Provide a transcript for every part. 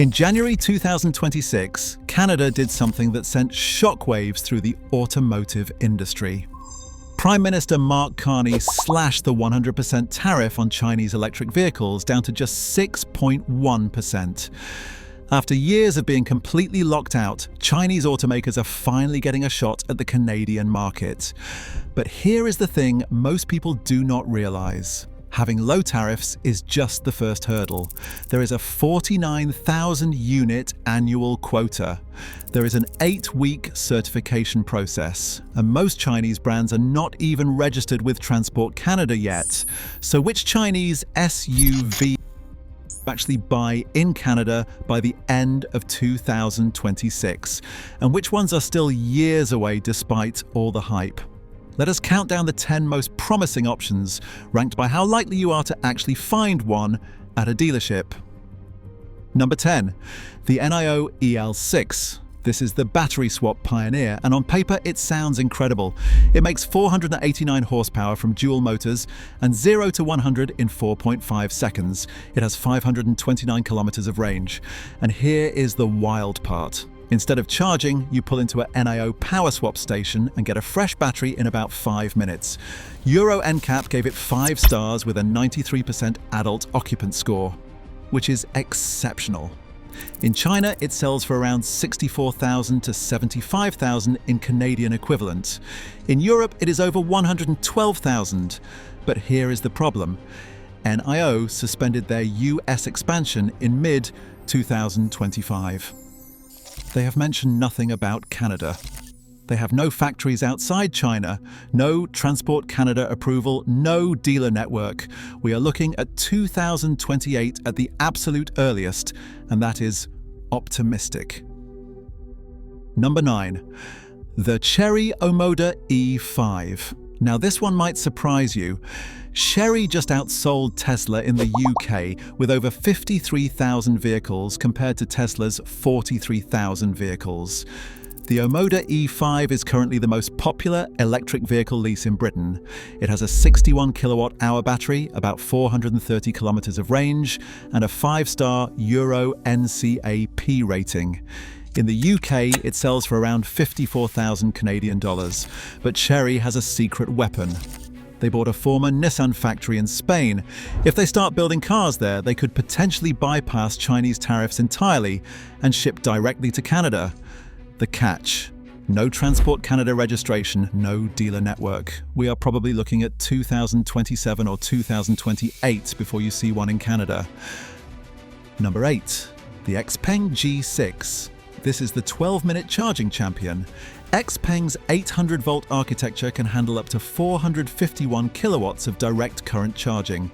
In January 2026, Canada did something that sent shockwaves through the automotive industry. Prime Minister Mark Carney slashed the 100% tariff on Chinese electric vehicles down to just 6.1%. After years of being completely locked out, Chinese automakers are finally getting a shot at the Canadian market. But here is the thing most people do not realize. Having low tariffs is just the first hurdle. There is a 49,000 unit annual quota. There is an 8-week certification process, and most Chinese brands are not even registered with Transport Canada yet. So which Chinese SUV actually buy in Canada by the end of 2026? And which ones are still years away despite all the hype? Let us count down the 10 most promising options, ranked by how likely you are to actually find one at a dealership. Number 10, the NIO EL6. This is the battery swap pioneer, and on paper it sounds incredible. It makes 489 horsepower from dual motors and 0 to 100 in 4.5 seconds. It has 529 kilometers of range. And here is the wild part. Instead of charging, you pull into an NIO power swap station and get a fresh battery in about 5 minutes. Euro NCAP gave it 5 stars with a 93% adult occupant score, which is exceptional. In China, it sells for around 64,000 to 75,000 in Canadian equivalent. In Europe, it is over 112,000. But here is the problem. NIO suspended their US expansion in mid-2025. They have mentioned nothing about Canada. They have no factories outside China, no Transport Canada approval, no dealer network. We are looking at 2028 at the absolute earliest, and that is optimistic. Number 9, the Chery Omoda E5. Now this one might surprise you. Chery just outsold Tesla in the UK with over 53,000 vehicles compared to Tesla's 43,000 vehicles. The Omoda E5 is currently the most popular electric vehicle lease in Britain. It has a 61 kilowatt-hour battery, about 430 kilometers of range, and a 5-star Euro NCAP rating. In the UK, it sells for around 54,000 Canadian dollars, but Chery has a secret weapon. They bought a former Nissan factory in Spain. If they start building cars there, they could potentially bypass Chinese tariffs entirely and ship directly to Canada. The catch: no Transport Canada registration, no dealer network. We are probably looking at 2027 or 2028 before you see one in Canada. Number 8, the XPeng G6. This is the 12-minute charging champion. XPeng's 800-volt architecture can handle up to 451 kilowatts of direct current charging.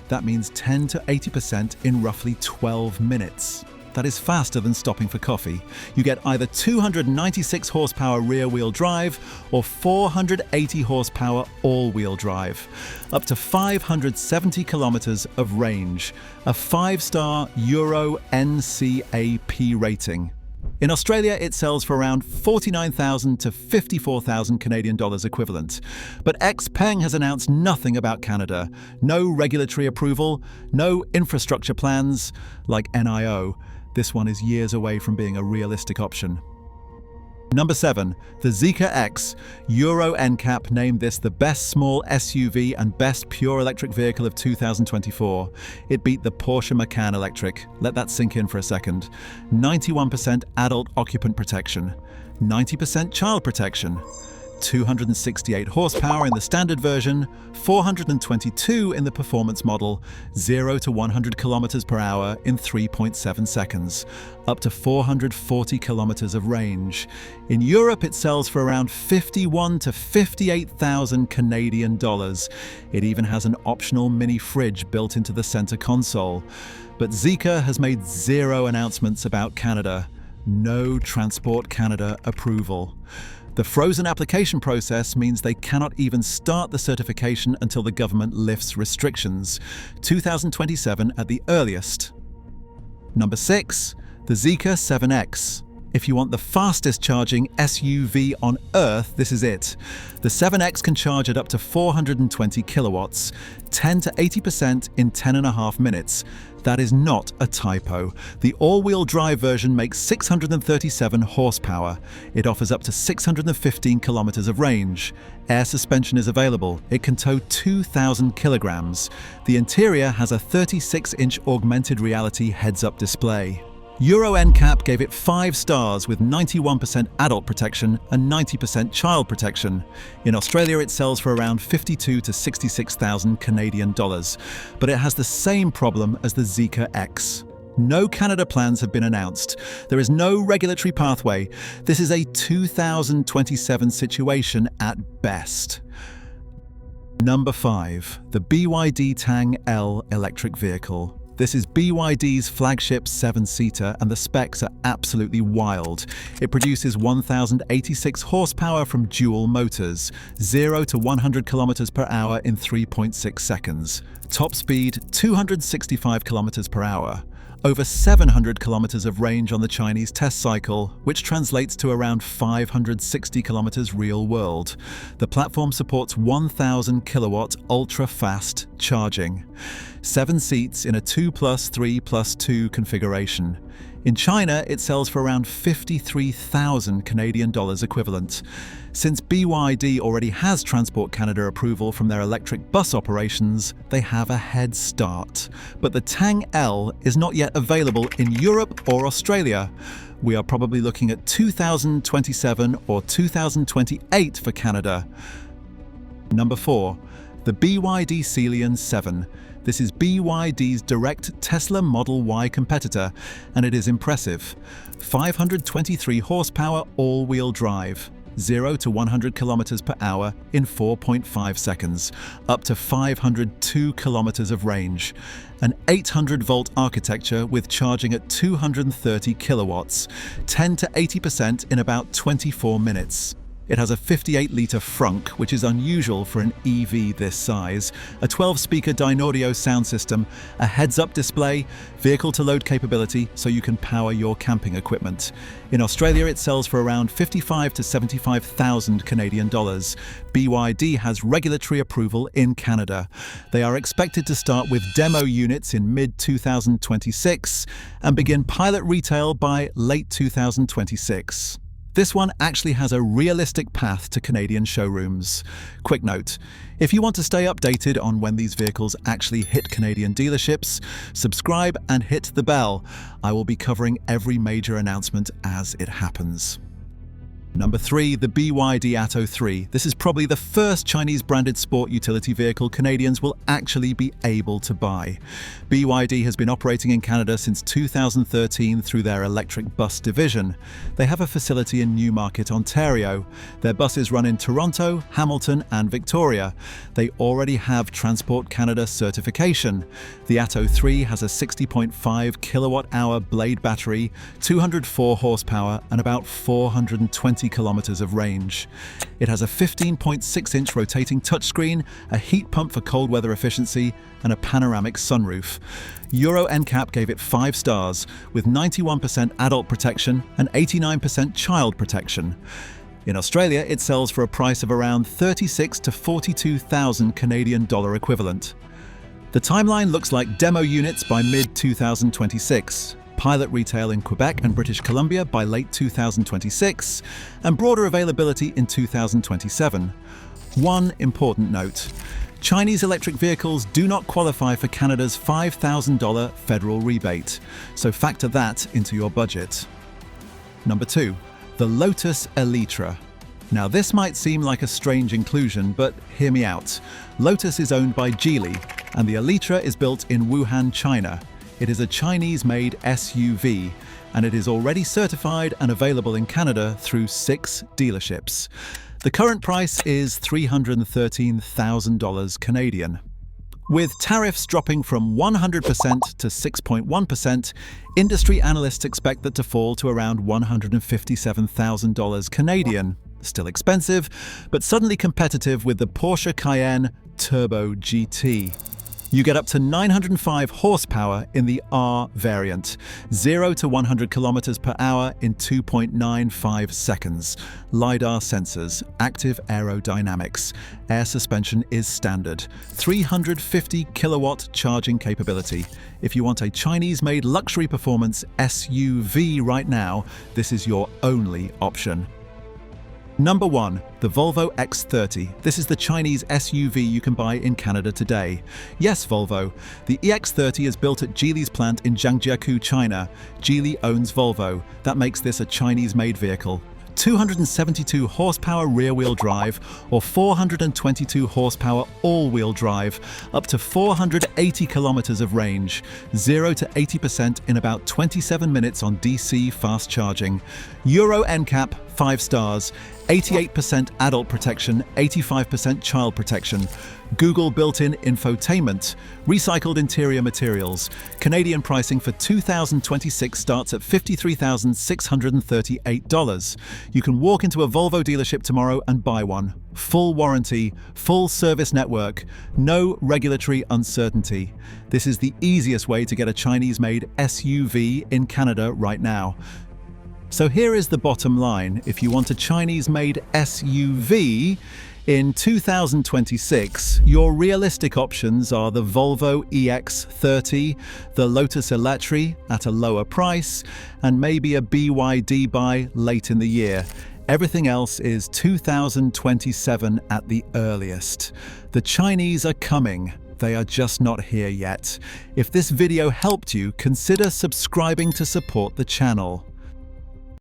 That means 10 to 80% in roughly 12 minutes. That is faster than stopping for coffee. You get either 296 horsepower rear-wheel drive or 480 horsepower all-wheel drive. Up to 570 kilometers of range. A 5-star Euro NCAP rating. In Australia, it sells for around 49,000 to 54,000 Canadian dollars equivalent. But XPeng has announced nothing about Canada. No regulatory approval, no infrastructure plans like NIO. This one is years away from being a realistic option. Number 7, the Zeekr X. Euro NCAP named this the best small SUV and best pure electric vehicle of 2024. It beat the Porsche Macan Electric. Let that sink in for a second. 91% adult occupant protection, 90% child protection. 268 horsepower in the standard version, 422 in the performance model, 0 to 100 kilometers per hour in 3.7 seconds, up to 440 kilometers of range. In Europe, it sells for around 51 to 58,000 Canadian dollars. It even has an optional mini fridge built into the center console. But Zeekr has made zero announcements about Canada. No Transport Canada approval. The frozen application process means they cannot even start the certification until the government lifts restrictions. 2027 at the earliest. Number 6, the Zeekr 7X. If you want the fastest charging SUV on Earth, this is it. The 7X can charge at up to 420 kilowatts, 10 to 80% in 10.5 minutes. That is not a typo. The all-wheel drive version makes 637 horsepower. It offers up to 615 kilometers of range. Air suspension is available. It can tow 2,000 kilograms. The interior has a 36-inch augmented reality heads-up display. Euro NCAP gave it 5 stars with 91% adult protection and 90% child protection. In Australia, it sells for around 52 to 66,000 Canadian dollars, but it has the same problem as the Zeekr X. No Canada plans have been announced. There is no regulatory pathway. This is a 2027 situation at best. Number 5. The BYD Tang L electric vehicle. This is BYD's flagship 7-seater, and the specs are absolutely wild. It produces 1,086 horsepower from dual motors, 0 to 100 kilometers per hour in 3.6 seconds. Top speed, 265 kilometers per hour. Over 700 kilometers of range on the Chinese test cycle, which translates to around 560 kilometers real world. The platform supports 1,000 kilowatt ultra-fast charging. 7 seats in a 2+3+2 configuration. In China, it sells for around 53,000 Canadian dollars equivalent. Since BYD already has Transport Canada approval from their electric bus operations, they have a head start. But the Tang L is not yet available in Europe or Australia. We are probably looking at 2027 or 2028 for Canada. Number 4. The BYD Celion 7. This is BYD's direct Tesla Model Y competitor, and it is impressive. 523 horsepower all-wheel drive, 0 to 100 kilometers per hour in 4.5 seconds, up to 502 kilometers of range. An 800-volt architecture with charging at 230 kilowatts, 10 to 80% in about 24 minutes. It has a 58-litre frunk, which is unusual for an EV this size, a 12-speaker Dynaudio sound system, a heads-up display, vehicle-to-load capability so you can power your camping equipment. In Australia, it sells for around 55 to 75,000 Canadian dollars. BYD has regulatory approval in Canada. They are expected to start with demo units in mid-2026 and begin pilot retail by late 2026. This one actually has a realistic path to Canadian showrooms. Quick note, if you want to stay updated on when these vehicles actually hit Canadian dealerships, subscribe and hit the bell. I will be covering every major announcement as it happens. Number 3, the BYD Atto 3. This is probably the first Chinese-branded sport utility vehicle Canadians will actually be able to buy. BYD has been operating in Canada since 2013 through their electric bus division. They have a facility in Newmarket, Ontario. Their buses run in Toronto, Hamilton, and Victoria. They already have Transport Canada certification. The Atto 3 has a 60.5 kilowatt-hour blade battery, 204 horsepower, and about 420 kilometers of range. It has a 15.6-inch rotating touchscreen, a heat pump for cold weather efficiency, and a panoramic sunroof. Euro NCAP gave it 5 stars, with 91% adult protection and 89% child protection. In Australia, it sells for a price of around 36 to 42,000 Canadian dollar equivalent. The timeline looks like demo units by mid-2026. Pilot retail in Quebec and British Columbia by late 2026, and broader availability in 2027. One important note: Chinese electric vehicles do not qualify for Canada's $5,000 federal rebate, so factor that into your budget. Number 2, the Lotus Elitra. Now this might seem like a strange inclusion, but hear me out. Lotus is owned by Geely, and the Elitra is built in Wuhan, China. It is a Chinese-made SUV, and it is already certified and available in Canada through 6 dealerships. The current price is $313,000 Canadian. With tariffs dropping from 100% to 6.1%, industry analysts expect that to fall to around $157,000 Canadian. Still expensive, but suddenly competitive with the Porsche Cayenne Turbo GT. You get up to 905 horsepower in the R variant, 0 to 100 kilometers per hour in 2.95 seconds. LiDAR sensors, active aerodynamics. Air suspension is standard. 350 kilowatt charging capability. If you want a Chinese-made luxury performance SUV right now, this is your only option. Number 1. The Volvo X30. This is the Chinese SUV you can buy in Canada today. Yes, Volvo. The EX30 is built at Geely's plant in Zhangjiakou, China. Geely owns Volvo. That makes this a Chinese-made vehicle. 272 horsepower rear-wheel drive or 422 horsepower all-wheel drive, up to 480 kilometers of range, 0 to 80% in about 27 minutes on DC fast charging. Euro NCAP 5 stars, 88% adult protection, 85% child protection. Google built-in infotainment, recycled interior materials. Canadian pricing for 2026 starts at $53,638. You can walk into a Volvo dealership tomorrow and buy one. Full warranty, full service network, no regulatory uncertainty. This is the easiest way to get a Chinese-made SUV in Canada right now. So here is the bottom line. If you want a Chinese-made SUV in 2026, your realistic options are the Volvo EX30, the Lotus Eletre at a lower price, and maybe a BYD buy late in the year. Everything else is 2027 at the earliest. The Chinese are coming. They are just not here yet. If this video helped you, consider subscribing to support the channel.